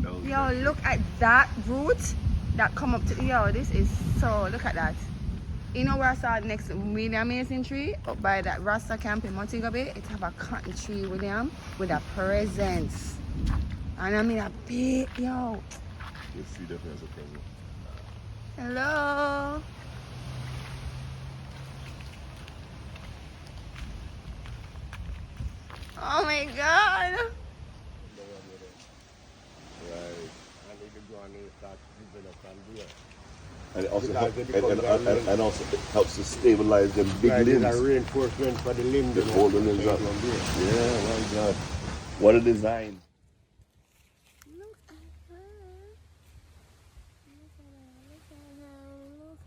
Yo, look at that root that come up to, yo, this is so, look at that. You know where I saw the next really amazing tree? Up by that Rasta camp in Montego Bay. It have a cotton tree, William, with a presence. And I mean a big, yo. This tree definitely has a presence. Hello. Oh my God. And it also, and also it helps to stabilize them big limbs. It's a reinforcement for the limbs. The hold the limbs up. Yeah, my God. What a design. Look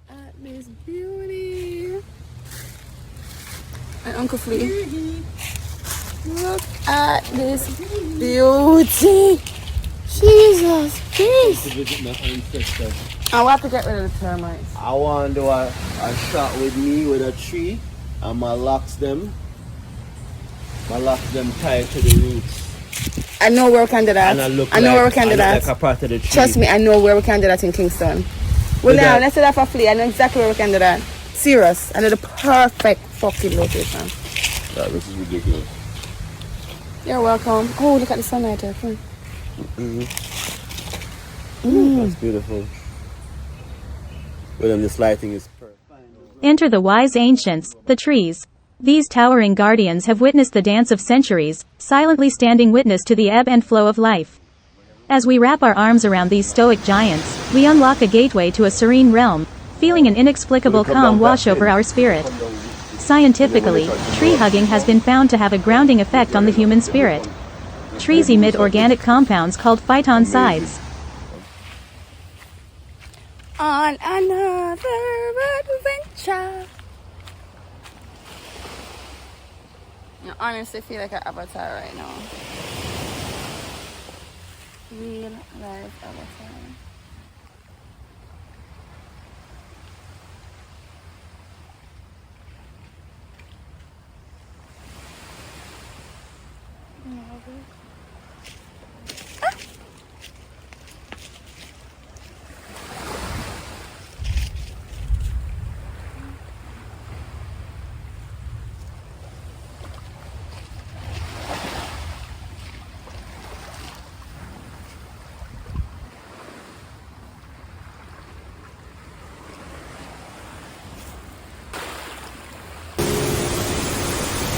at this beauty. And Uncle Flea. Look at this beauty. Jesus Christ. I will have to get rid of the termites. I want to do a shot with me with a tree and my locks them tied to the roots. I know where we can do that. I know where we can do that. Like a part of the tree. Trust me, I know where we can do that in Kingston. Well, now, let's do that for Flea. I know exactly where we can do that. Serious. I know the perfect fucking location. Yeah, this is ridiculous. You're welcome. Oh, look at the sunlight there. That's beautiful. Well, then this lighting is perfect. Enter the wise ancients, the trees. These towering guardians have witnessed the dance of centuries, silently standing witness to the ebb and flow of life. As we wrap our arms around these stoic giants, we unlock a gateway to a serene realm, feeling an inexplicable calm wash over our spirit. Scientifically, tree hugging has been found to have a grounding effect on the human spirit. Trees emit organic compounds called phytoncides. On another adventure. I honestly feel like an avatar right now. Real life avatar.